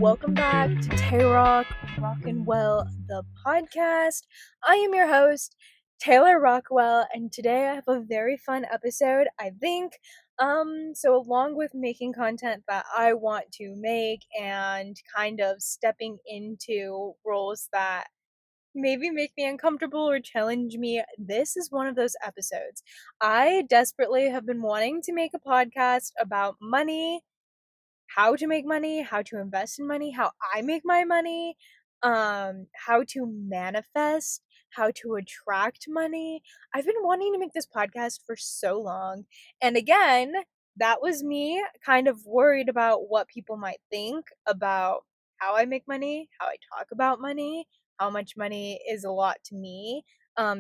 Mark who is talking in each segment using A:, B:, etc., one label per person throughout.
A: welcome back to Tayrock Rockin Well the podcast. I am your host, Taylor Rockwell, and today I have a very fun episode, I think. So along with making content that I want to make and kind of stepping into roles that maybe make me uncomfortable or challenge me, this is one of those episodes. I desperately have been wanting to make a podcast about money, how to make money, how to invest in money, how I make my money, how to manifest, how to attract money. I've been wanting to make this podcast for so long. And again, that was me kind of worried about what people might think about how I make money, how I talk about money, how much money is a lot to me.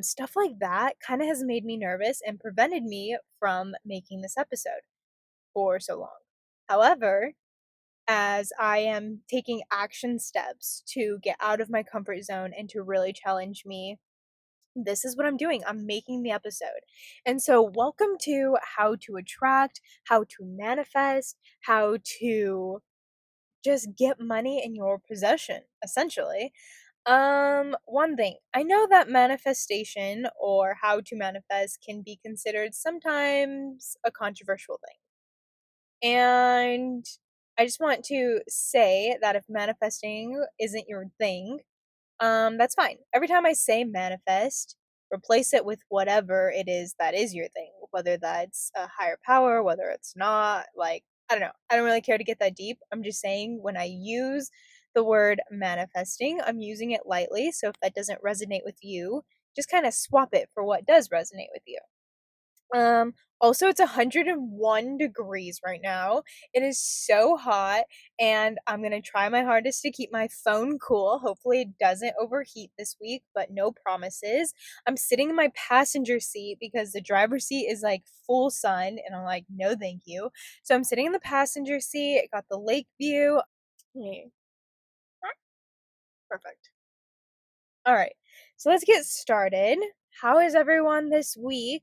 A: Stuff like that kind of has made me nervous and prevented me from making this episode for so long. However, as I am taking action steps to get out of my comfort zone and to really challenge me, this is what I'm doing. I'm making the episode. And so, welcome to how to attract, how to manifest, how to just get money in your possession, essentially. One thing, I know that manifestation or how to manifest can be considered sometimes a controversial thing. And I just want to say that if manifesting isn't your thing, that's fine. Every time I say manifest, replace it with whatever it is that is your thing, whether that's a higher power, whether it's not. Like, I don't know. I don't really care to get that deep. I'm just saying when I use the word manifesting, I'm using it lightly. So if that doesn't resonate with you, just kind of swap it for what does resonate with you. Also it's 101 degrees right now. It is so hot and I'm going to try my hardest to keep my phone cool. Hopefully it doesn't overheat this week, but no promises. I'm sitting in my passenger seat because the driver's seat is like full sun and I'm like, no thank you. So I'm sitting in the passenger seat. I got the lake view. Perfect. All right. So let's get started. How is everyone this week?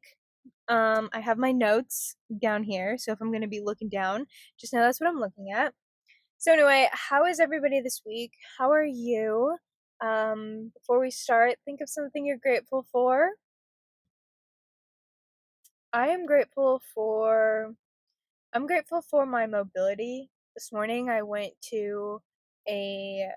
A: I have my notes down here, so if I'm going to be looking down, just know that's what I'm looking at. So anyway, how is everybody this week? How are you? Before we start, think of something you're grateful for. I'm grateful for my mobility. This morning I went to a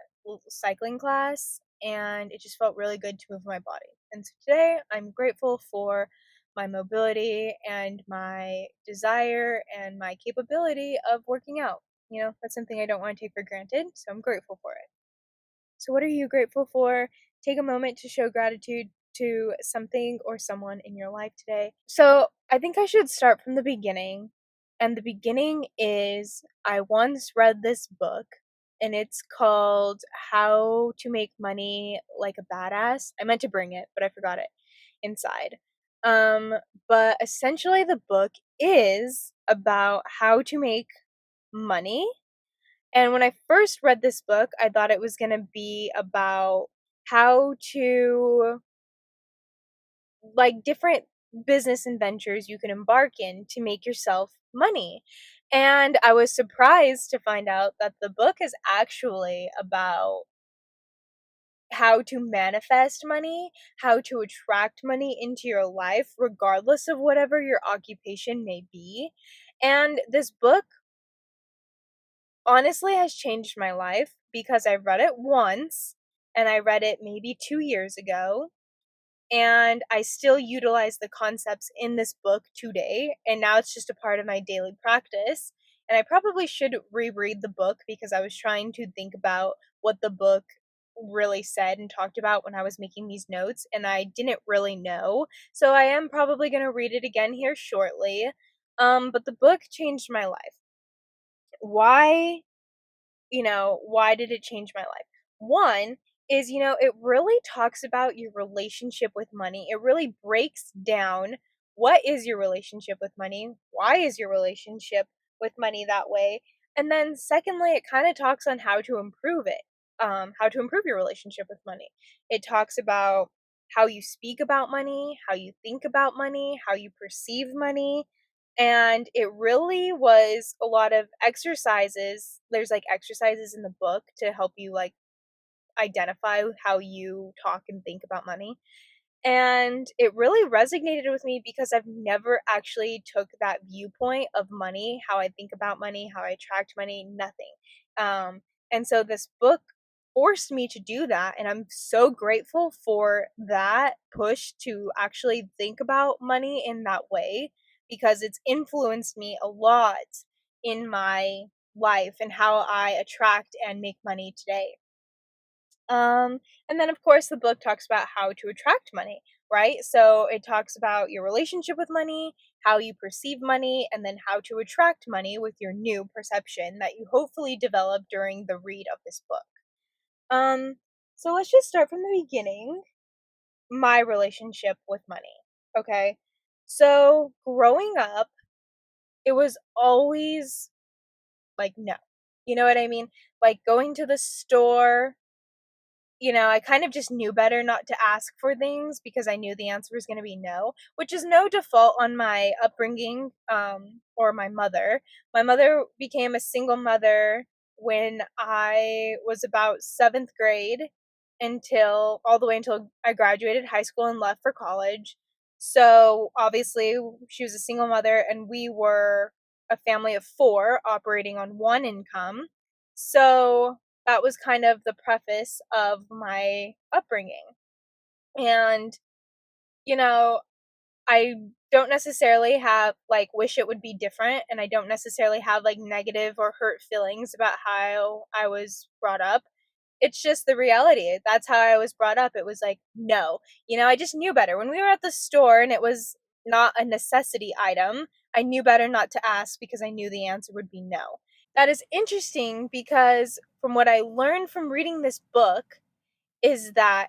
A: cycling class and it just felt really good to move my body. And so today I'm grateful for my mobility and my desire and my capability of working out. You know, that's something I don't want to take for granted, so I'm grateful for it. So what are you grateful for? Take a moment to show gratitude to something or someone in your life today. So I think I should start from the beginning. And the beginning is I once read this book and it's called How to Make Money Like a Badass. I meant to bring it, but I forgot it inside. But essentially the book is about how to make money. And when I first read this book, I thought it was going to be about how to, like, different business adventures you can embark in to make yourself money. And I was surprised to find out that the book is actually about how to manifest money, how to attract money into your life, regardless of whatever your occupation may be. And this book honestly has changed my life because I read it once and I read it maybe 2 years ago and I still utilize the concepts in this book today, and now it's just a part of my daily practice. And I probably should reread the book because I was trying to think about what the book really said and talked about when I was making these notes, and I didn't really know. So I am probably going to read it again here shortly. But the book changed my life. Why? Why did it change my life? One is, it really talks about your relationship with money. It really breaks down what is your relationship with money? Why is your relationship with money that way? And then secondly, it kind of talks on how to improve it. How to improve your relationship with money. It talks about how you speak about money, how you think about money, how you perceive money, And it really was a lot of exercises. There's like exercises in the book to help you like identify how you talk and think about money. And it really resonated with me because I've never actually took that viewpoint of money, how I think about money, how I attract money, nothing. And so this book forced me to do that. And I'm so grateful for that push to actually think about money in that way because it's influenced me a lot in my life and how I attract and make money today. And then of course the book talks about how to attract money, right? So it talks about your relationship with money, how you perceive money, and then how to attract money with your new perception that you hopefully develop during the read of this book. Um, so let's just start from the beginning. My relationship with money. Okay. So growing up, it was always like no. You know what I mean? Like going to the store, I kind of just knew better not to ask for things because I knew the answer was going to be no, which is no default on my upbringing or my mother. My mother became a single mother when I was about 7th grade until all the way until I graduated high school and left for college. So obviously, she was a single mother, and we were a family of 4 operating on one income. So that was kind of the preface of my upbringing. And, you know, I don't necessarily have like wish it would be different, and I don't necessarily have like negative or hurt feelings about how I was brought up. It's just the reality. That's how I was brought up. It was like, no. I just knew better. When we were at the store and it was not a necessity item, I knew better not to ask because I knew the answer would be no. That is interesting because from what I learned from reading this book is that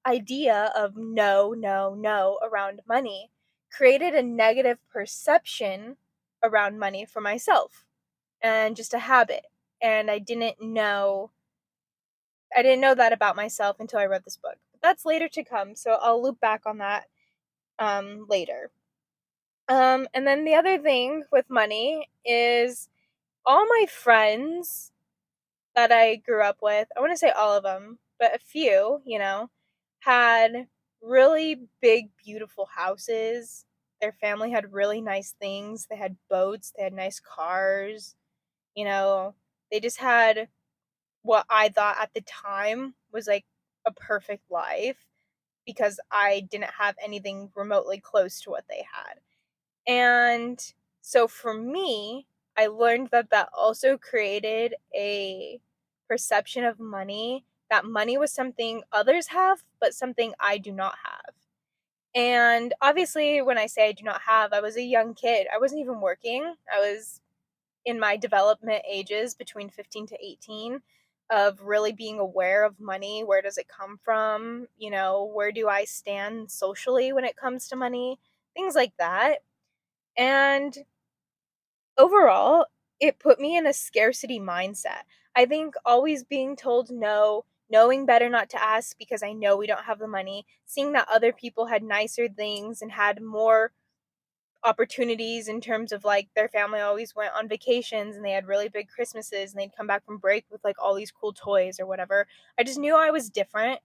A: idea of no, no, no around money created a negative perception around money for myself and just a habit. And I didn't know that about myself until I read this book. But that's later to come, so I'll loop back on that later. And then the other thing with money is all my friends that I grew up with, I want to say all of them, but a few, had really big, beautiful houses. Their family had really nice things. They had boats, they had nice cars, you know, they just had what I thought at the time was like a perfect life because I didn't have anything remotely close to what they had. And so for me, I learned that that also created a perception of money, that money was something others have, but something I do not have. And obviously, when I say I do not have, I was a young kid. I wasn't even working. I was in my development ages between 15 to 18 of really being aware of money. Where does it come from? Where do I stand socially when it comes to money? Things like that. And overall, it put me in a scarcity mindset. I think always being told no, knowing better not to ask because I know we don't have the money, seeing that other people had nicer things and had more opportunities in terms of like their family always went on vacations and they had really big Christmases and they'd come back from break with like all these cool toys or whatever. I just knew I was different,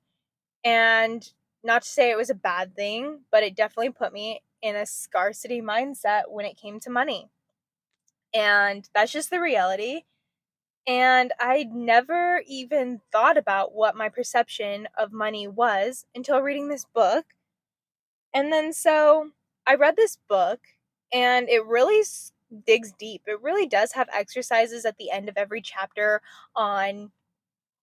A: and not to say it was a bad thing, but it definitely put me in a scarcity mindset when it came to money. And that's just the reality. And I'd never even thought about what my perception of money was until reading this book. And then so I read this book and it really digs deep. It really does have exercises at the end of every chapter on,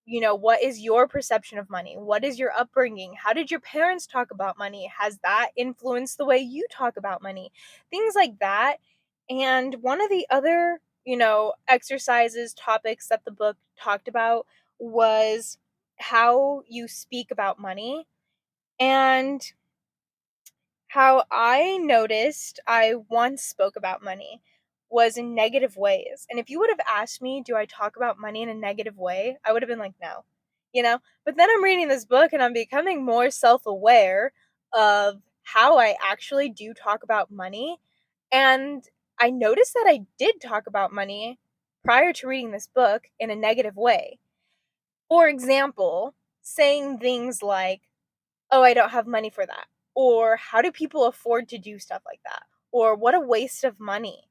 A: what is your perception of money? What is your upbringing? How did your parents talk about money? Has that influenced the way you talk about money? Things like that. And one of the other, exercises, topics that the book talked about was how you speak about money. And how I noticed I once spoke about money was in negative ways. And if you would have asked me, do I talk about money in a negative way? I would have been like, no. But then I'm reading this book and I'm becoming more self aware of how I actually do talk about money. And I noticed that I did talk about money prior to reading this book in a negative way. For example, saying things like, oh, I don't have money for that. Or how do people afford to do stuff like that? Or what a waste of money.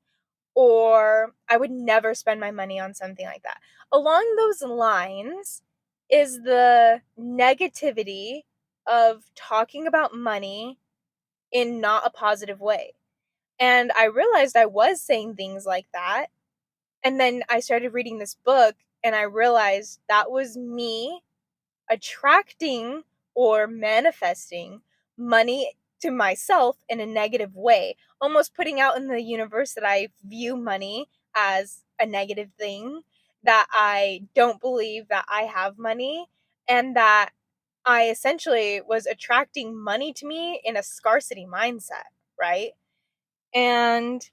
A: Or I would never spend my money on something like that. Along those lines is the negativity of talking about money in not a positive way. And I realized I was saying things like that. And then I started reading this book and I realized that was me attracting or manifesting money to myself in a negative way, almost putting out in the universe that I view money as a negative thing, that I don't believe that I have money, and that I essentially was attracting money to me in a scarcity mindset, right? And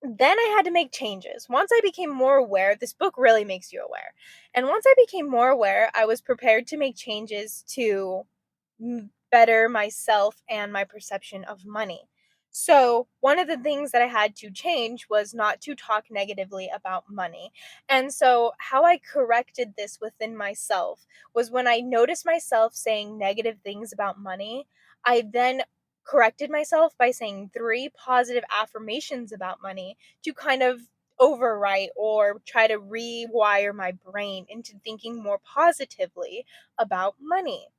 A: then I had to make changes. Once I became more aware, this book really makes you aware. And once I became more aware, I was prepared to make changes to better myself and my perception of money. So, one of the things that I had to change was not to talk negatively about money. And so, how I corrected this within myself was when I noticed myself saying negative things about money, I then corrected myself by saying 3 positive affirmations about money to kind of overwrite or try to rewire my brain into thinking more positively about money.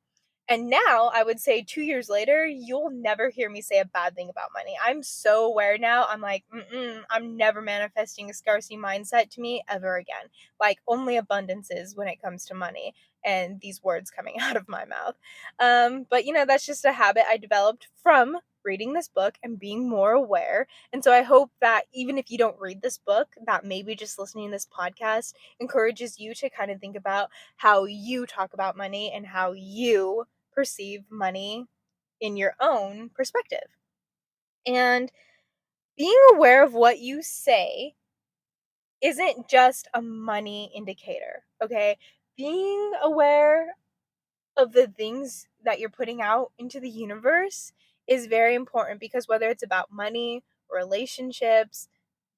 A: And now, I would say 2 years later, you'll never hear me say a bad thing about money. I'm so aware now. I'm like, I'm never manifesting a scarcity mindset to me ever again. Like, only abundances when it comes to money and these words coming out of my mouth. But, that's just a habit I developed from reading this book and being more aware. And so I hope that even if you don't read this book, that maybe just listening to this podcast encourages you to kind of think about how you talk about money and how you perceive money in your own perspective. And being aware of what you say isn't just a money indicator, okay? Being aware of the things that you're putting out into the universe is very important, because whether it's about money, relationships,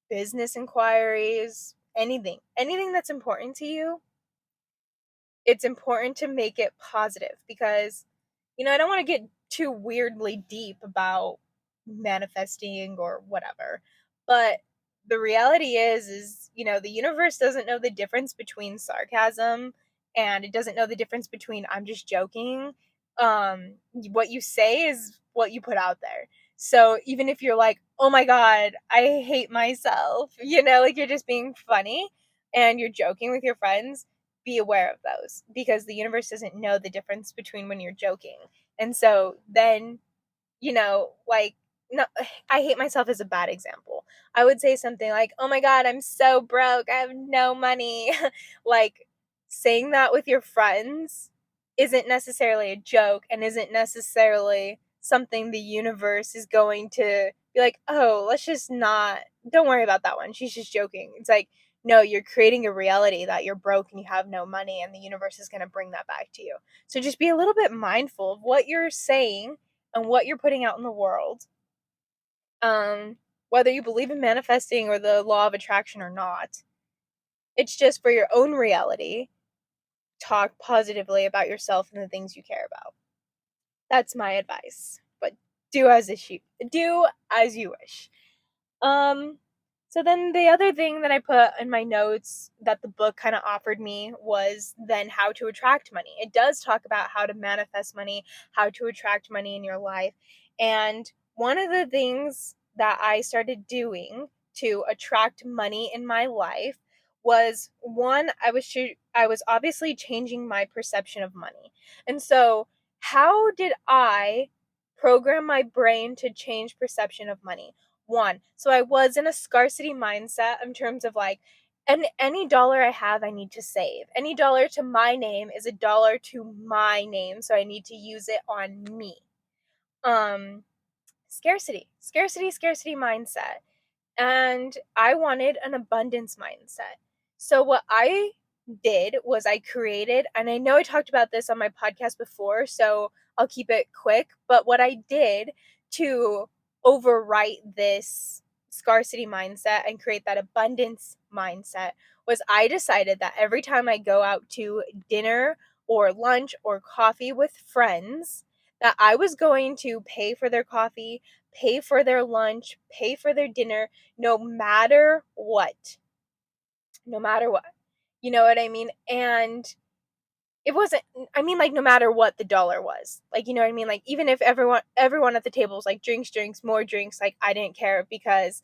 A: business inquiries, anything that's important to you, it's important to make it positive, because I don't want to get too weirdly deep about manifesting or whatever. But the reality is, the universe doesn't know the difference between sarcasm, and it doesn't know the difference between I'm just joking. What you say is what you put out there. So even if you're like, oh my God, I hate myself, like you're just being funny and you're joking with your friends, be aware of those, because the universe doesn't know the difference between when you're joking. And so then, like, no, I hate myself is a bad example. I would say something like, oh my God, I'm so broke. I have no money. Like, saying that with your friends isn't necessarily a joke and isn't necessarily something the universe is going to be like, oh, don't worry about that one. She's just joking. It's like, no, you're creating a reality that you're broke and you have no money, and the universe is going to bring that back to you. So just be a little bit mindful of what you're saying and what you're putting out in the world. Whether you believe in manifesting or the law of attraction or not, it's just for your own reality. Talk positively about yourself and the things you care about. That's my advice. But do as you wish. Um, so then the other thing that I put in my notes that the book kind of offered me was then how to attract money. It does talk about how to manifest money, how to attract money in your life. And one of the things that I started doing to attract money in my life was, one, I was obviously changing my perception of money. And so how did I program my brain to change perception of money? One, so I was in a scarcity mindset in terms of like, and any dollar I have, I need to save. Any dollar to my name is a dollar to my name, so I need to use it on me. Scarcity mindset. And I wanted an abundance mindset. So what I did was I created, and I know I talked about this on my podcast before, so I'll keep it quick, but what I did to overwrite this scarcity mindset and create that abundance mindset was I decided that every time I go out to dinner or lunch or coffee with friends, that I was going to pay for their coffee, pay for their lunch, pay for their dinner, no matter what. No matter what. You know what I mean? And it wasn't, I mean, like, no matter what the dollar was. Like, you know what I mean? Like, even if everyone at the table was like, drinks, more drinks, like, I didn't care, because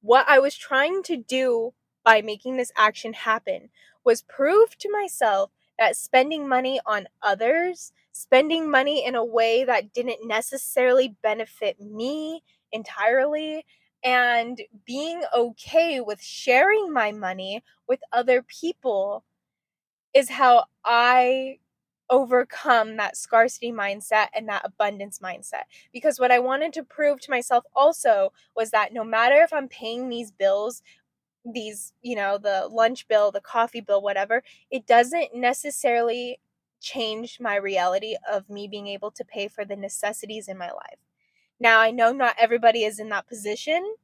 A: what I was trying to do by making this action happen was prove to myself that spending money on others, spending money in a way that didn't necessarily benefit me entirely, and being okay with sharing my money with other people is how I overcome that scarcity mindset and that abundance mindset. Because what I wanted to prove to myself also was that no matter if I'm paying these bills, the lunch bill, the coffee bill, whatever, it doesn't necessarily change my reality of me being able to pay for the necessities in my life. Now, I know not everybody is in that position,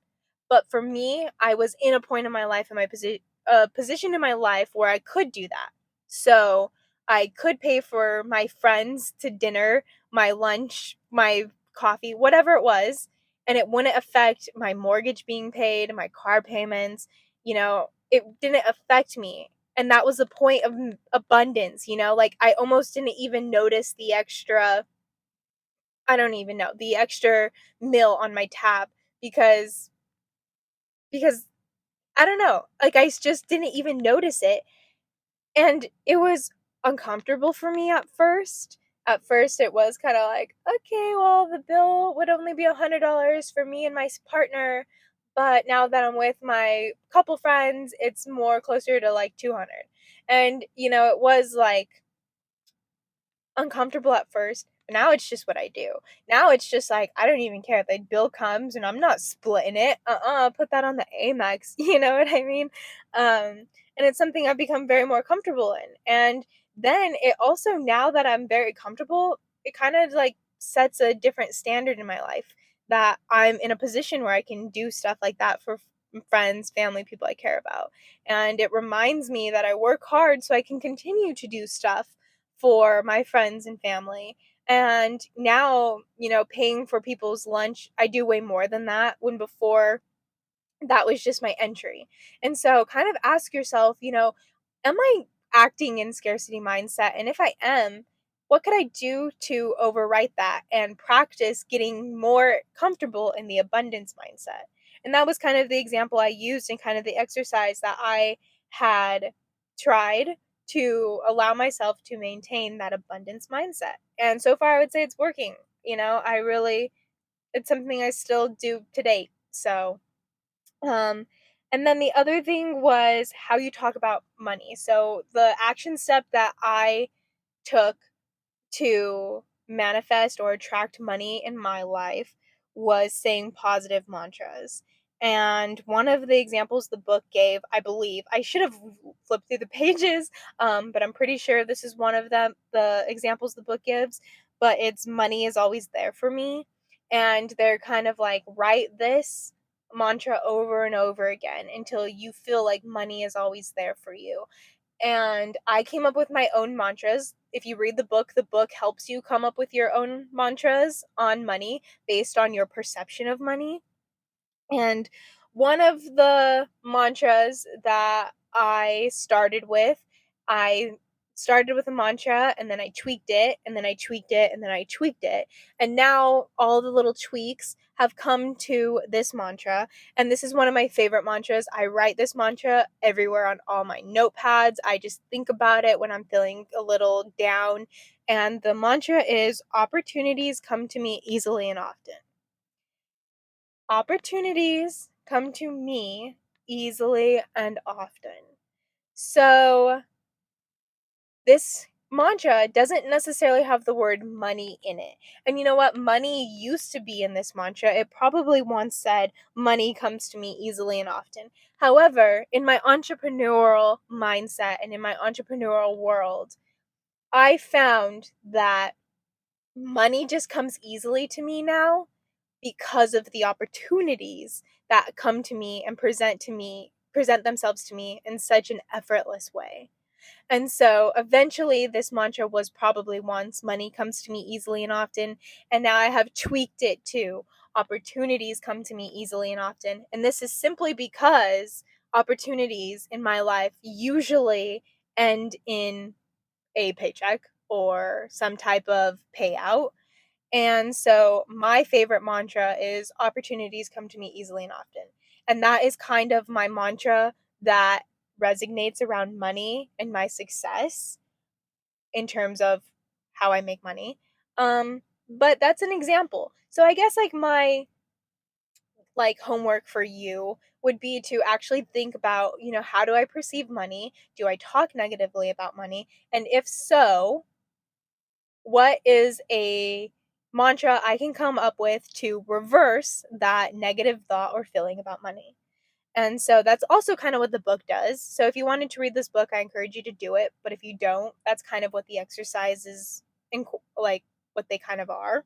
A: but for me, I was in a point in my life, in my position in my life where I could do that. So I could pay for my friends to dinner, my lunch, my coffee, whatever it was, and it wouldn't affect my mortgage being paid, my car payments. It didn't affect me. And that was the point of abundance, like I almost didn't even notice the extra, I don't even know, the extra meal on my tab because I don't know, like, I just didn't even notice it, and it was uncomfortable for me at first. At first, it was kinda like, "Okay, well, the bill would only be $100 for me and my partner, but now that I'm with my couple friends, it's more closer to, like, 200." And, it was, like, uncomfortable at first, but now it's just what I do. Now it's just like, I don't even care if the bill comes and I'm not splitting it. Put that on the Amex. You know what I mean? And it's something I've become very more comfortable in. And then it also, now that I'm very comfortable, it kind of like sets a different standard in my life, that I'm in a position where I can do stuff like that for friends, family, people I care about. And it reminds me that I work hard so I can continue to do stuff for my friends and family. And now, paying for people's lunch, I do way more than that, when before that was just my entry. And so kind of ask yourself, am I acting in scarcity mindset? And if I am, what could I do to overwrite that and practice getting more comfortable in the abundance mindset? And that was kind of the example I used, and kind of the exercise that I had tried to allow myself to maintain that abundance mindset. And so far, I would say it's working. It's something I still do to date. So, um, and then the other thing was how you talk about money. So the action step that I took to manifest or attract money in my life was saying positive mantras. And one of the examples the book gave, I believe, I should have flipped through the pages, but I'm pretty sure this is one of them, the examples the book gives, but it's money is always there for me. And they're kind of like, write this mantra over and over again until you feel like money is always there for you. And I came up with my own mantras. If you read the book helps you come up with your own mantras on money based on your perception of money. And one of the mantras that I started with a mantra, and then I tweaked it, and then I tweaked it, and then I tweaked it. And now all the little tweaks have come to this mantra. And this is one of my favorite mantras. I write this mantra everywhere on all my notepads. I just think about it when I'm feeling a little down. And the mantra is, opportunities come to me easily and often. Opportunities come to me easily and often. So, this mantra doesn't necessarily have the word money in it. And you know what? Money used to be in this mantra. It probably once said, money comes to me easily and often. However, in my entrepreneurial mindset and in my entrepreneurial world, I found that money just comes easily to me now because of the opportunities that come to me and present themselves to me in such an effortless way. And so eventually, this mantra was probably once money comes to me easily and often. And now I have tweaked it to opportunities come to me easily and often. And this is simply because opportunities in my life usually end in a paycheck or some type of payout. And so my favorite mantra is opportunities come to me easily and often. And that is kind of my mantra that resonates around money and my success in terms of how I make money. But that's an example. So I guess like my homework for you would be to actually think about, how do I perceive money? Do I talk negatively about money? And if so, what is a mantra I can come up with to reverse that negative thought or feeling about money? And so that's also kind of what the book does. So if you wanted to read this book, I encourage you to do it. But if you don't, that's kind of what the exercises like what they kind of are.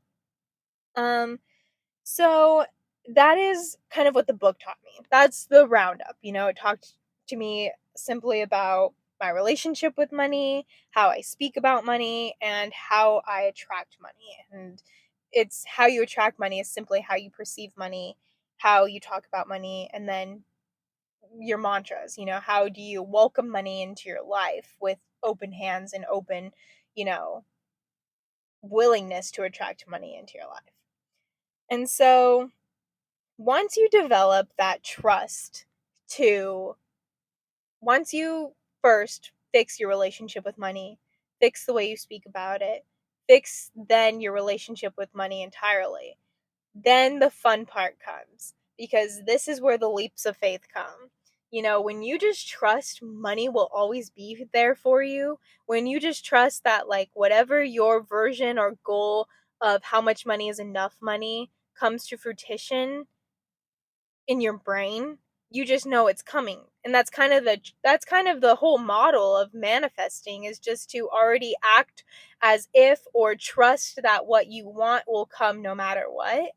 A: So that is kind of what the book taught me. That's the roundup. It talked to me simply about my relationship with money, how I speak about money, and how I attract money. And it's how you attract money is simply how you perceive money, how you talk about money, and then your mantras. How do you welcome money into your life with open hands and open, you know, willingness to attract money into your life. And so once you develop that trust to once you first fix your relationship with money, fix the way you speak about it, fix then your relationship with money entirely, then the fun part comes, because this is where the leaps of faith come. When you just trust money will always be there for you, when you just trust that, like, whatever your version or goal of how much money is enough money comes to fruition in your brain, you just know it's coming. And that's kind of the whole model of manifesting, is just to already act as if, or trust that what you want will come no matter what.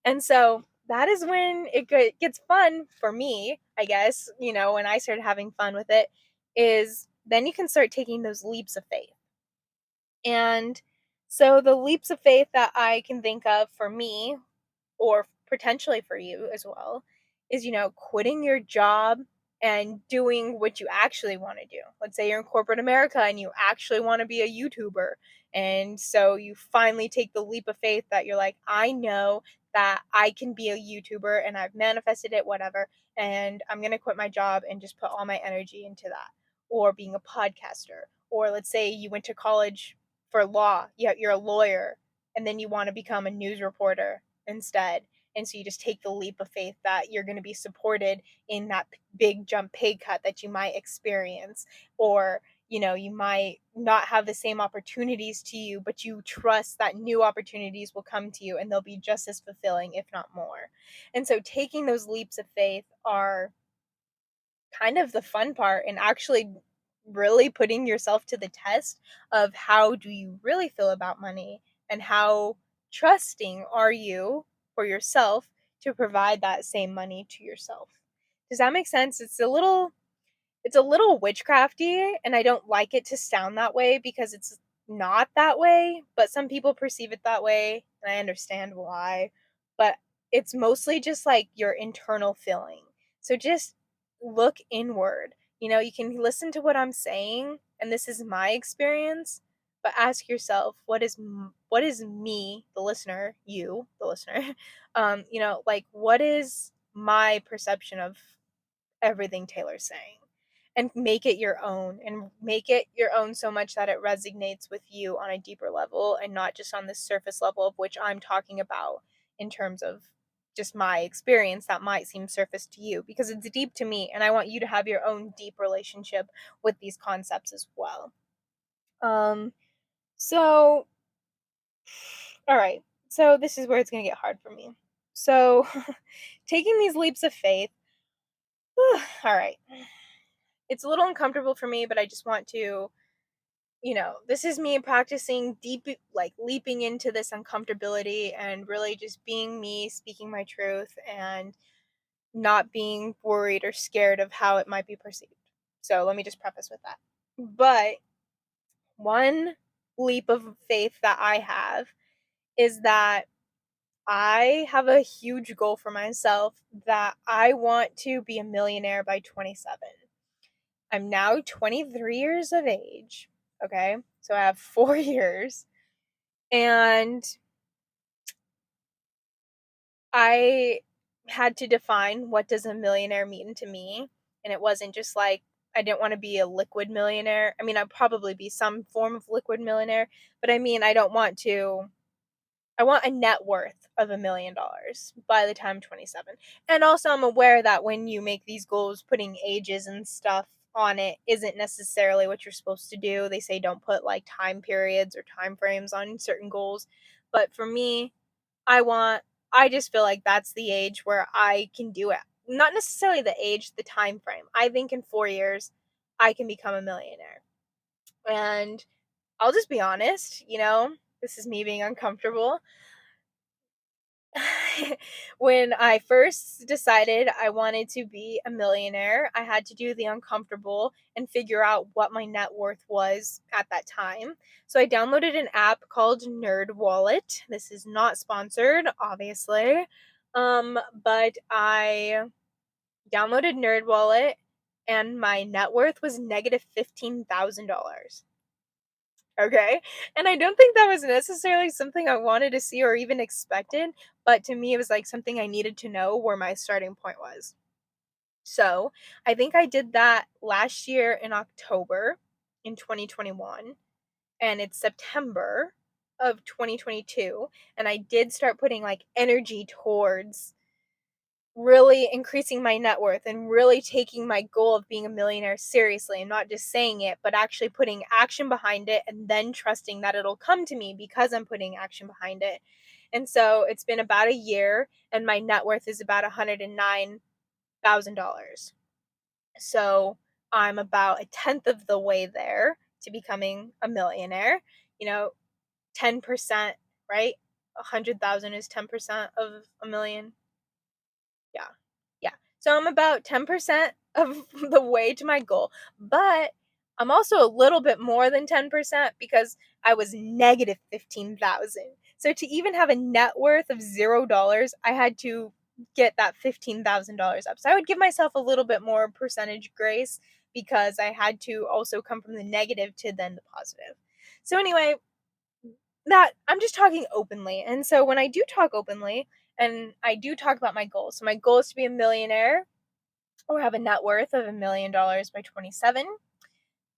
A: And so that is when it gets fun for me, I guess, when I started having fun with it, is then you can start taking those leaps of faith. And so the leaps of faith that I can think of for me, or potentially for you as well, is, quitting your job and doing what you actually want to do. Let's say you're in corporate America and you actually want to be a YouTuber. And so you finally take the leap of faith that you're like, I know that I can be a YouTuber and I've manifested it, whatever. And I'm going to quit my job and just put all my energy into that. Or being a podcaster. Or let's say you went to college for law, you're a lawyer, and then you want to become a news reporter instead. And so you just take the leap of faith that you're going to be supported in that big jump pay cut that you might experience. Or, you might not have the same opportunities to you, but you trust that new opportunities will come to you and they'll be just as fulfilling, if not more. And so taking those leaps of faith are kind of the fun part, and actually really putting yourself to the test of how do you really feel about money, and how trusting are you for yourself to provide that same money to yourself. Does that make sense? It's a little witchcrafty, and I don't like it to sound that way because it's not that way, but some people perceive it that way, and I understand why. But it's mostly just like your internal feeling. So just look inward. You can listen to what I'm saying, and this is my experience, but ask yourself, what is me, the listener, you, the listener, like, what is my perception of everything Taylor's saying? And make it your own, and make it your own so much that it resonates with you on a deeper level, and not just on the surface level of which I'm talking about in terms of just my experience that might seem surface to you, because it's deep to me, and I want you to have your own deep relationship with these concepts as well. So all right. So this is where it's going to get hard for me. So taking these leaps of faith, all right. It's a little uncomfortable for me, but I just want to this is me practicing deep, like leaping into this uncomfortability and really just being me, speaking my truth, and not being worried or scared of how it might be perceived. So let me just preface with that. But one leap of faith that I have is that I have a huge goal for myself that I want to be a millionaire by 27. I'm now 23 years of age. Okay. So I have 4 years. And I had to define what does a millionaire mean to me. And it wasn't just like I didn't want to be a liquid millionaire. I mean, I'd probably be some form of liquid millionaire, but I mean, I want a net worth of $1 million by the time I'm 27. And also, I'm aware that when you make these goals, putting ages and stuff on it isn't necessarily what you're supposed to do. They say don't put like time periods or time frames on certain goals. But for me, I just feel like that's the age where I can do it. Not necessarily the age, the time frame. I think in 4 years, I can become a millionaire. And I'll just be honest, this is me being uncomfortable. When I first decided I wanted to be a millionaire, I had to do the uncomfortable and figure out what my net worth was at that time. So I downloaded an app called NerdWallet. This is not sponsored, obviously. But I downloaded NerdWallet and my net worth was negative $15,000. Okay. And I don't think that was necessarily something I wanted to see or even expected, but to me, it was like something I needed to know where my starting point was. So I think I did that last year in October in 2021, and it's September of 2022. And I did start putting like energy towards really increasing my net worth and really taking my goal of being a millionaire seriously and not just saying it, but actually putting action behind it and then trusting that it'll come to me because I'm putting action behind it. And so it's been about a year and my net worth is about $109,000. So I'm about a tenth of the way there to becoming a millionaire. 10%, right? 100,000 is 10% of a million. Yeah. Yeah. So I'm about 10% of the way to my goal, but I'm also a little bit more than 10% because I was negative 15,000. So to even have a net worth of $0, I had to get that $15,000 up. So I would give myself a little bit more percentage grace because I had to also come from the negative to then the positive. So anyway, that I'm just talking openly. And so when I do talk openly and I do talk about my goals, so my goal is to be a millionaire or have a net worth of $1 million by 27.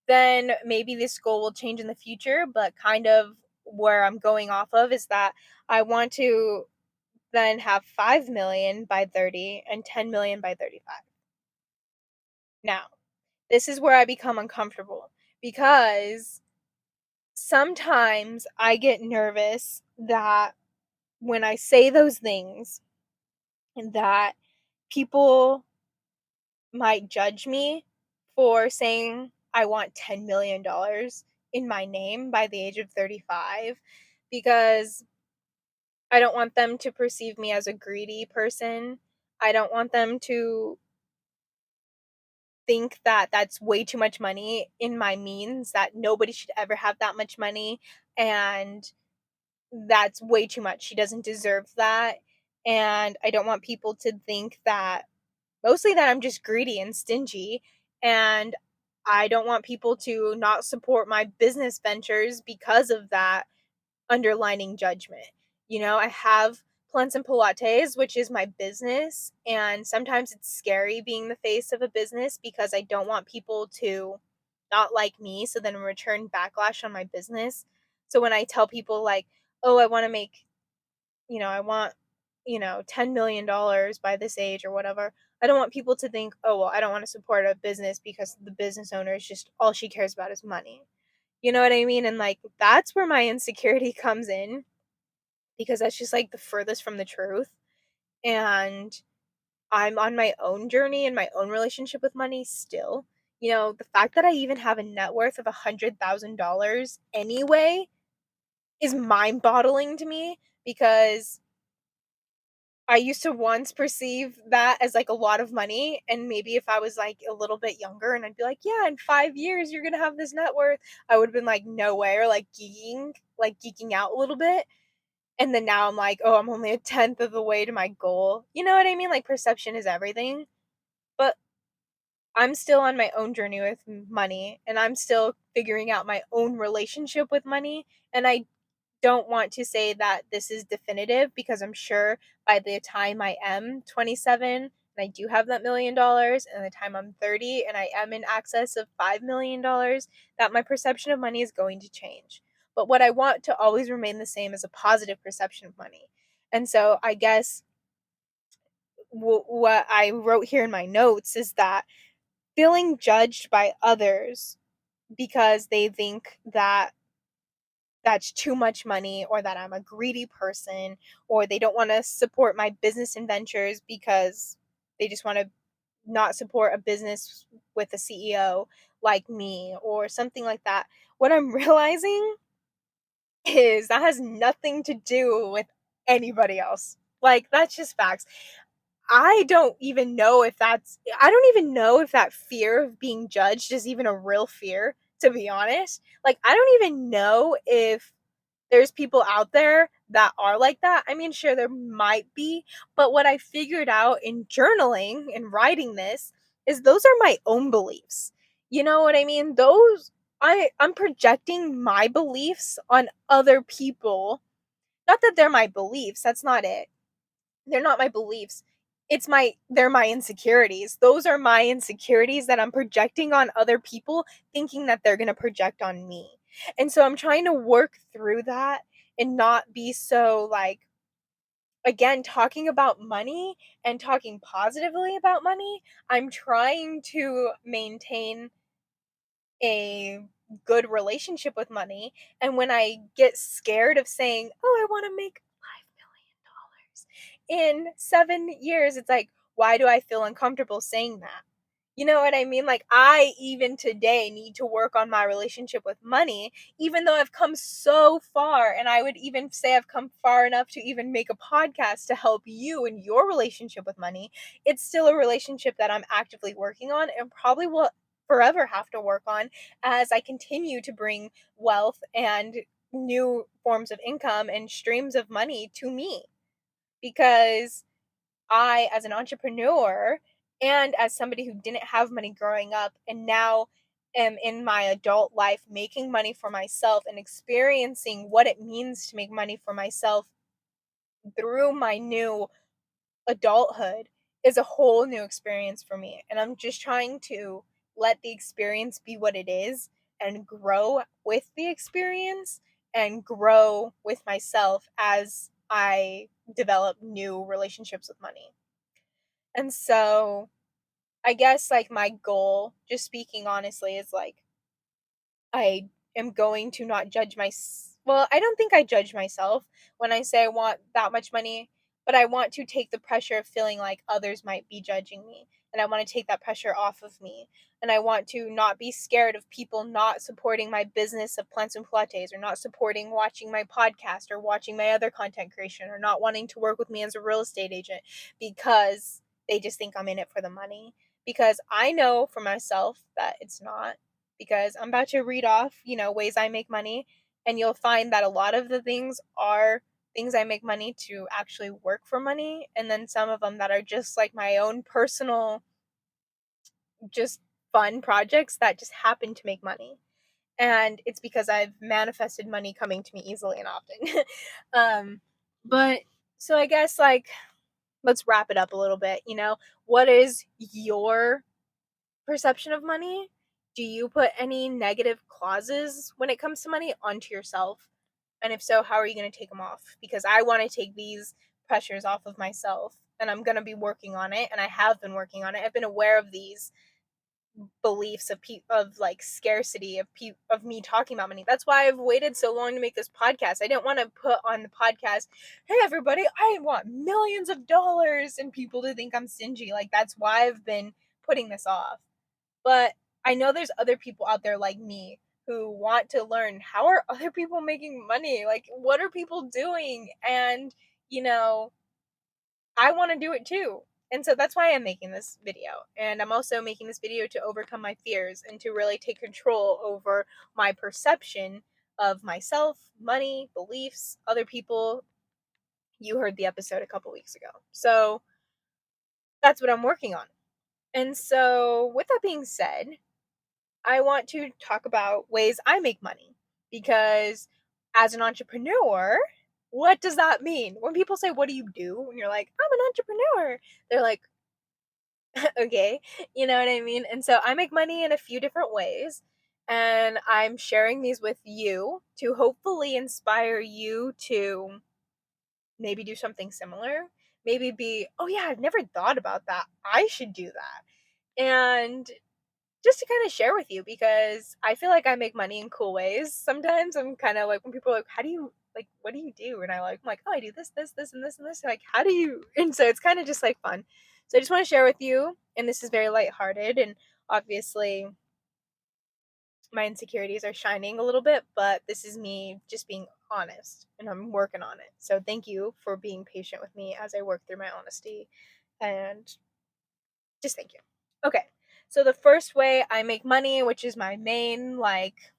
A: Then maybe this goal will change in the future, but kind of where I'm going off of is that I want to then have 5 million by 30 and 10 million by 35. Now, this is where I become uncomfortable because sometimes I get nervous that when I say those things, that people might judge me for saying I want $10 million in my name by the age of 35 because I don't want them to perceive me as a greedy person. I don't want them to think that that's way too much money in my means, that nobody should ever have that much money, and that's way too much. She doesn't deserve that. And I don't want people to think that mostly that I'm just greedy and stingy, and I don't want people to not support my business ventures because of that underlining judgment. I have Plants and Pilates, which is my business, and sometimes it's scary being the face of a business because I don't want people to not like me, so then in return backlash on my business. So when I tell people like, "Oh, I want to make I want, $10 million by this age or whatever." I don't want people to think, oh, well, I don't want to support a business because the business owner is just all she cares about is money. You know what I mean? And like, that's where my insecurity comes in because that's just like the furthest from the truth. And I'm on my own journey and my own relationship with money still. The fact that I even have a net worth of $100,000 anyway is mind-boggling to me, because I used to once perceive that as like a lot of money, and maybe if I was like a little bit younger and I'd be like, yeah, in 5 years you're gonna have this net worth, I would have been like, no way, or like geeking out a little bit. And then now I'm like, oh, I'm only a tenth of the way to my goal. You know what I mean? Like, perception is everything. But I'm still on my own journey with money, and I'm still figuring out my own relationship with money. And I don't want to say that this is definitive, because I'm sure by the time I am 27 and I do have that $1 million, and the time I'm 30 and I am in access of $5 million, that my perception of money is going to change. But what I want to always remain the same is a positive perception of money. And so I guess what I wrote here in my notes is that feeling judged by others because they think that that's too much money, or that I'm a greedy person, or they don't want to support my business adventures because they just want to not support a business with a CEO like me, or something like that. What I'm realizing is that has nothing to do with anybody else. Like, that's just facts. I don't even know if that fear of being judged is even a real fear, to be honest. Like, I don't even know if there's people out there that are like that. I mean, sure, there might be, but what I figured out in journaling and writing this is those are my own beliefs. You know what I mean? I'm projecting my beliefs on other people. Not that they're my beliefs, that's not it. They're not my beliefs. They're my insecurities. Those are my insecurities that I'm projecting on other people, thinking that they're going to project on me. And so I'm trying to work through that and not be so, like, again, talking about money and talking positively about money. I'm trying to maintain a good relationship with money. And when I get scared of saying, oh, I want to make $5 million in 7 years, it's like, why do I feel uncomfortable saying that? You know what I mean? Like, I even today need to work on my relationship with money, even though I've come so far. And I would even say I've come far enough to even make a podcast to help you in your relationship with money. It's still a relationship that I'm actively working on, and probably will forever have to work on as I continue to bring wealth and new forms of income and streams of money to me. Because I, as an entrepreneur, and as somebody who didn't have money growing up, and now am in my adult life making money for myself and experiencing what it means to make money for myself through my new adulthood, is a whole new experience for me. And I'm just trying to let the experience be what it is, and grow with the experience, and grow with myself as I develop new relationships with money. And so I guess, like, my goal, just speaking honestly, is like, I am going to not judge well, I don't think I judge myself when I say I want that much money, but I want to take the pressure of feeling like others might be judging me. And I want to take that pressure off of me. And I want to not be scared of people not supporting my business of plants and pilates, or not supporting watching my podcast, or watching my other content creation, or not wanting to work with me as a real estate agent because they just think I'm in it for the money. Because I know for myself that it's not, because I'm about to read off, ways I make money, and you'll find that a lot of the things are things I make money to actually work for money, and then some of them that are just like my own personal, just fun projects that just happen to make money. And it's because I've manifested money coming to me easily and often. But so I guess, like, let's wrap it up a little bit. What is your perception of money? Do you put any negative clauses when it comes to money onto yourself? And if so, how are you going to take them off? Because I want to take these pressures off of myself, and I'm going to be working on it, and I have been working on it. I've been aware of these beliefs of like scarcity of me talking about money. That's why I've waited so long to make this podcast. I didn't want to put on the podcast, hey everybody, I want millions of dollars, and people to think I'm stingy. Like, that's why I've been putting this off. But I know there's other people out there like me who want to learn, how are other people making money? Like, what are people doing? And, I want to do it too. And so that's why I'm making this video. And I'm also making this video to overcome my fears and to really take control over my perception of myself, money, beliefs, other people. You heard the episode a couple weeks ago. So that's what I'm working on. And so, with that being said, I want to talk about ways I make money. Because as an entrepreneur, what does that mean? When people say, "What do you do?" and you're like, "I'm an entrepreneur," they're like, okay, you know what I mean? And so I make money in a few different ways, and I'm sharing these with you to hopefully inspire you to maybe do something similar. Maybe be, oh yeah, I've never thought about that. I should do that. And just to kind of share with you, because I feel like I make money in cool ways. Sometimes I'm kind of like, when people are like, how do you, like, what do you do? And I'm like, oh, I do this, this, this, and this, and this. Like, how do you? And so it's kind of just like fun. So I just want to share with you, and this is very lighthearted, and obviously my insecurities are shining a little bit, but this is me just being honest, and I'm working on it. So thank you for being patient with me as I work through my honesty, and just thank you. Okay, so the first way I make money, which is my main, like,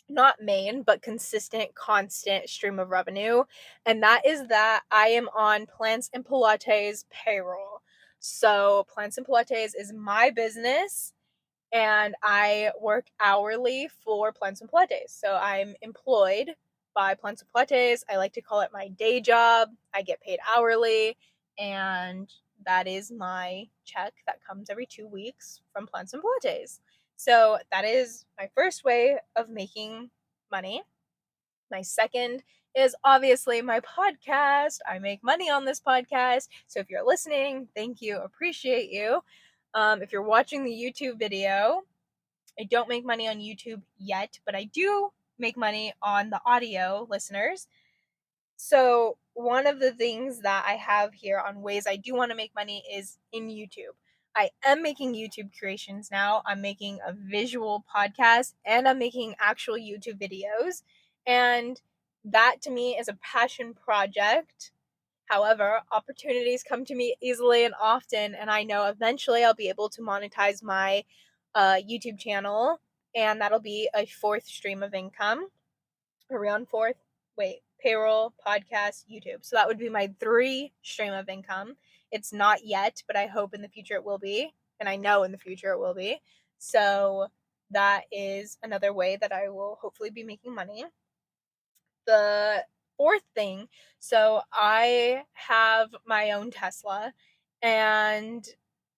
A: not main, but consistent, constant stream of revenue, and that is that I am on Plants and Pilates payroll. So Plants and Pilates is my business, and I work hourly for Plants and Pilates. So I'm employed by Plants and Pilates. I like to call it my day job. I get paid hourly, and that is my check that comes every 2 weeks from Plants and Pilates. So that is my first way of making money. My second is obviously my podcast. I make money on this podcast. So if you're listening, thank you, appreciate you. If you're watching the YouTube video, I don't make money on YouTube yet, but I do make money on the audio listeners. So one of the things that I have here on ways I do want to make money is in YouTube. I am making YouTube creations now. I'm making a visual podcast, and I'm making actual YouTube videos. And that to me is a passion project. However, opportunities come to me easily and often, and I know eventually I'll be able to monetize my YouTube channel, and that'll be a fourth stream of income. Around fourth? Wait, payroll, podcast, YouTube. So that would be my 3 stream of income. It's not yet, but I hope in the future it will be, and I know in the future it will be. So that is another way that I will hopefully be making money. The fourth thing, so I have my own Tesla, and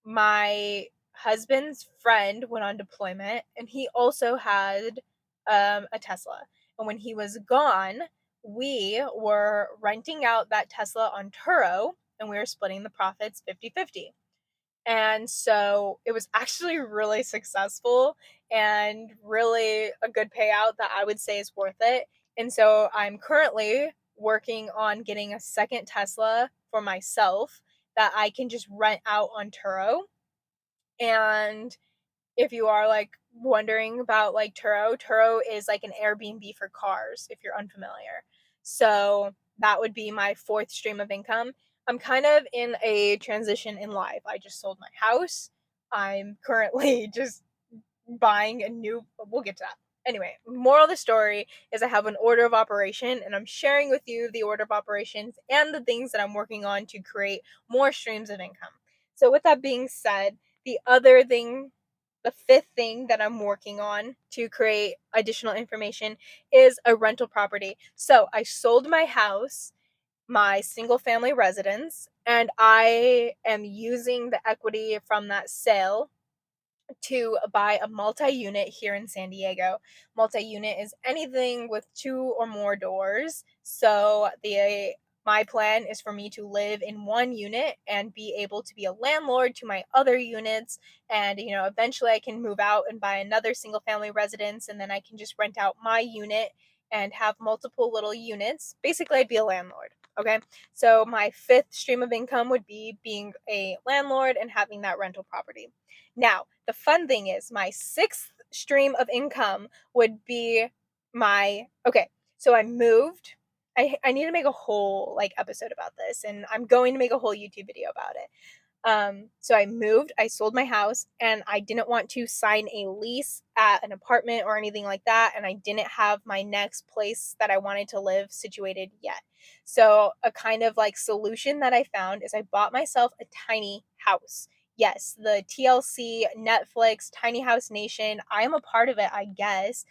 A: my husband's friend went on deployment, and he also had a Tesla. And when he was gone, we were renting out that Tesla on Turo, and we were splitting the profits 50-50. And so it was actually really successful and really a good payout that I would say is worth it. And so I'm currently working on getting a second Tesla for myself that I can just rent out on Turo. And if you are like wondering about like Turo is like an Airbnb for cars if you're unfamiliar. So that would be my fourth stream of income. I'm kind of in a transition in life. I just sold my house. I'm currently just buying a new, we'll get to that. Anyway, moral of the story is I have an order of operation, and I'm sharing with you the order of operations and the things that I'm working on to create more streams of income. So with that being said, the fifth thing that I'm working on to create additional information is a rental property. So I sold my house, my single family residence, and I am using the equity from that sale to buy a multi-unit here in San Diego. Multi-unit is anything with 2 or more doors. So my plan is for me to live in one unit and be able to be a landlord to my other units, and eventually I can move out and buy another single family residence, and then I can just rent out my unit and have multiple little units. Basically, I'd be a landlord. Okay, so my fifth stream of income would be being a landlord and having that rental property. Now, the fun thing is my sixth stream of income would be okay, so I moved. I need to make a whole episode about this, and I'm going to make a whole YouTube video about it. So I moved, I sold my house, and I didn't want to sign a lease at an apartment or anything like that, and I didn't have my next place that I wanted to live situated yet. So a kind of solution that I found is I bought myself a tiny house. Yes, the TLC, Netflix, Tiny House Nation. I am a part of it, I guess.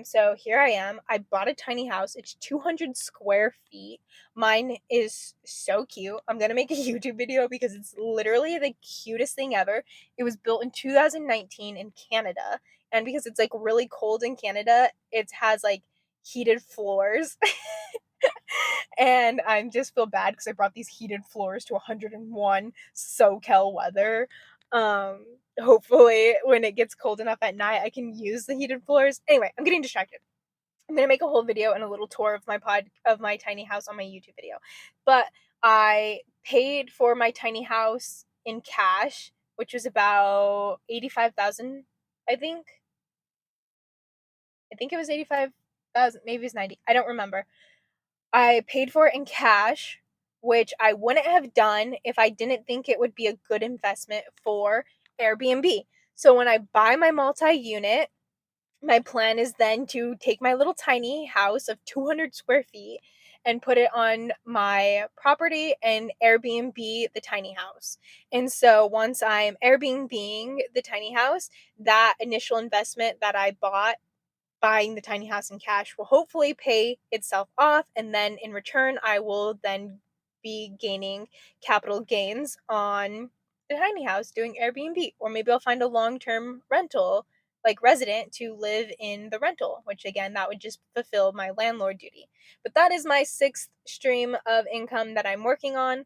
A: So here I am. I bought a tiny house. It's 200 square feet. Mine is so cute. I'm going to make a YouTube video because it's literally the cutest thing ever. It was built in 2019 in Canada. And because it's really cold in Canada, it has heated floors. And I just feel bad because I brought these heated floors to 101 SoCal weather. Hopefully when it gets cold enough at night, I can use the heated floors. Anyway, I'm getting distracted. I'm gonna make a whole video and a little tour of my tiny house on my YouTube video. But I paid for my tiny house in cash, which was about 85,000, I think. I think it was 85,000, maybe it's 90. I don't remember. I paid for it in cash, which I wouldn't have done if I didn't think it would be a good investment for Airbnb. So when I buy my multi-unit, my plan is then to take my little tiny house of 200 square feet and put it on my property and Airbnb the tiny house. And so once I'm Airbnb-ing the tiny house, that initial investment that I bought buying the tiny house in cash will hopefully pay itself off, and then in return I will then be gaining capital gains on the tiny house doing Airbnb, or maybe I'll find a long-term rental resident to live in the rental, which again that would just fulfill my landlord duty. But that is my sixth stream of income that I'm working on.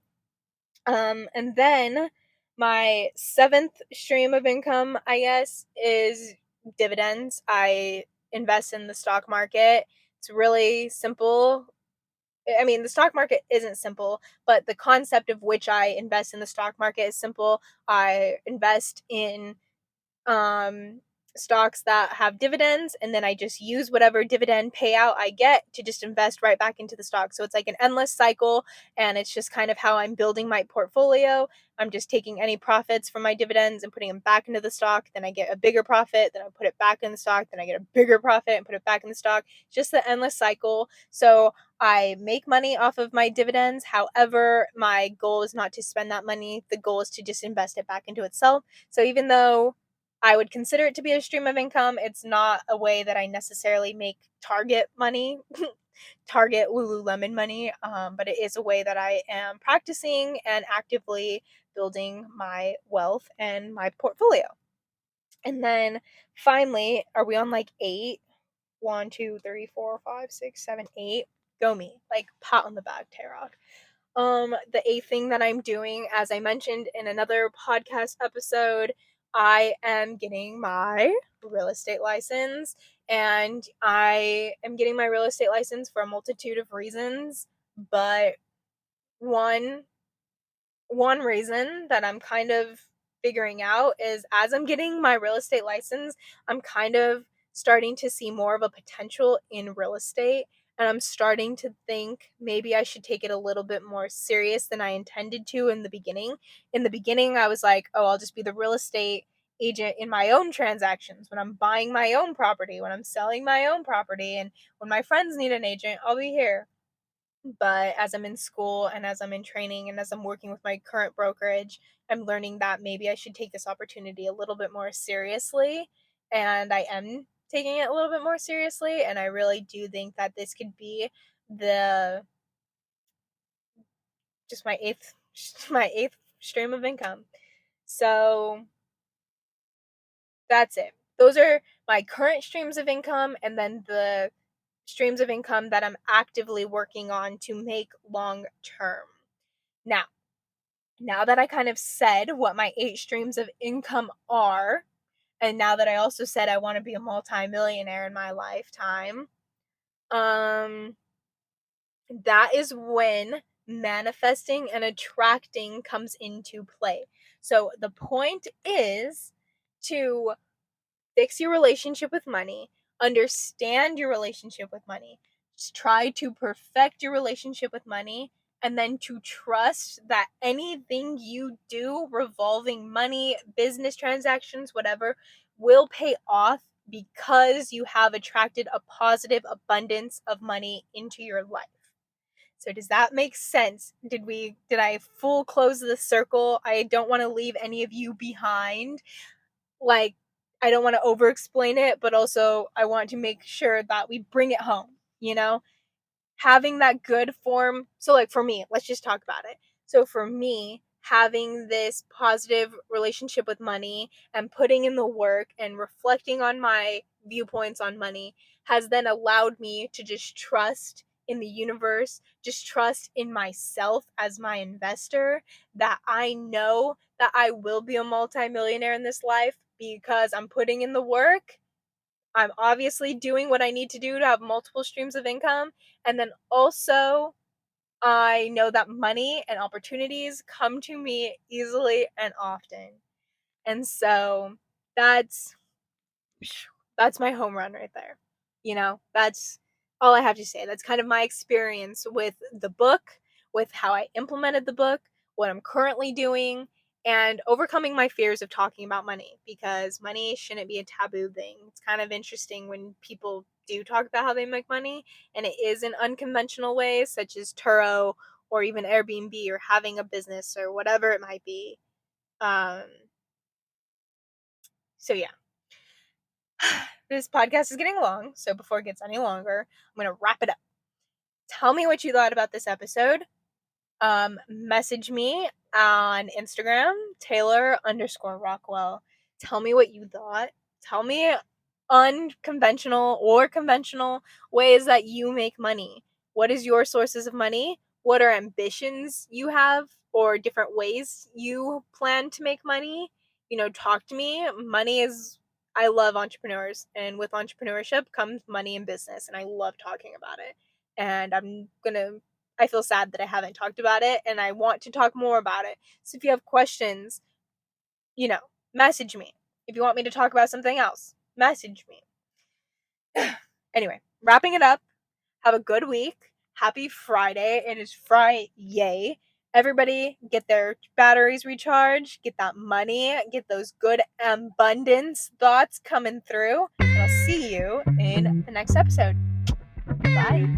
A: And then my seventh stream of income, I guess, is dividends. I invest in the stock market. It's really simple. I mean, the stock market isn't simple, but the concept of which I invest in the stock market is simple. I invest in um, stocks that have dividends, and then I just use whatever dividend payout I get to just invest right back into the stock. So it's like an endless cycle, and it's just kind of how I'm building my portfolio. I'm just taking any profits from my dividends and putting them back into the stock. Then I get a bigger profit, then I put it back in the stock, then I get a bigger profit and put it back in the stock. It's just the endless cycle. So I make money off of my dividends. However, my goal is not to spend that money. The goal is to just invest it back into itself. So even though I would consider it to be a stream of income, it's not a way that I necessarily make Target money, Target Lululemon money, but it is a way that I am practicing and actively building my wealth and my portfolio. And then finally, are we on eight? 1, 2, 3, 4, 5, 6, 7, 8. Go me. Pat on the back, Tayrock. The eighth thing that I'm doing, as I mentioned in another podcast episode, I am getting my real estate license, and I am getting my real estate license for a multitude of reasons, but one one reason that I'm kind of figuring out is as I'm getting my real estate license, I'm kind of starting to see more of a potential in real estate. And I'm starting to think maybe I should take it a little bit more serious than I intended to in the beginning. In the beginning, I was like, oh, I'll just be the real estate agent in my own transactions when I'm buying my own property, when I'm selling my own property, and when my friends need an agent, I'll be here. But as I'm in school and as I'm in training and as I'm working with my current brokerage, I'm learning that maybe I should take this opportunity a little bit more seriously. And I am taking it a little bit more seriously. And I really do think that this could be the just my eighth my eighth stream of income. So that's it. Those are my current streams of income, and then the streams of income that I'm actively working on to make long term. Now that I kind of said what my 8 streams of income are, and now that I also said I want to be a multi-millionaire in my lifetime, that is when manifesting and attracting comes into play. So the point is to fix your relationship with money, understand your relationship with money, just try to perfect your relationship with money, and then to trust that anything you do revolving money, business transactions, whatever, will pay off because you have attracted a positive abundance of money into your life. So does that make sense? Did I full close the circle? I don't want to leave any of you behind. Like, I don't want to over explain it, but also I want to make sure that we bring it home, you know? Having that good form. So, like, for me, let's just talk about it. So, for me, having this positive relationship with money and putting in the work and reflecting on my viewpoints on money has then allowed me to just trust in the universe, just trust in myself as my investor, that I know that I will be a multimillionaire in this life because I'm putting in the work. I'm obviously doing what I need to do to have multiple streams of income. And then also, I know that money and opportunities come to me easily and often. And so that's that's my home run right there. That's all I have to say. That's kind of my experience with the book, with how I implemented the book, what I'm currently doing, and overcoming my fears of talking about money, because money shouldn't be a taboo thing. It's kind of interesting when people do talk about how they make money, and it is in unconventional ways, such as Turo or even Airbnb or having a business or whatever it might be. Um, so yeah. This podcast is getting long, so before it gets any longer, I'm going to wrap it up. Tell me what you thought about this episode. Message me on Instagram, Taylor_Rockwell. Tell me what you thought. Tell me unconventional or conventional ways that you make money. What is your sources of money? What are ambitions you have or different ways you plan to make money? Talk to me. I love entrepreneurs, and with entrepreneurship comes money and business, and I love talking about it. And I feel sad that I haven't talked about it, and I want to talk more about it. So if you have questions, message me. If you want me to talk about something else, message me. Anyway, wrapping it up. Have a good week. Happy Friday. It is Friday. Everybody get their batteries recharged, get that money, get those good abundance thoughts coming through. And I'll see you in the next episode. Bye.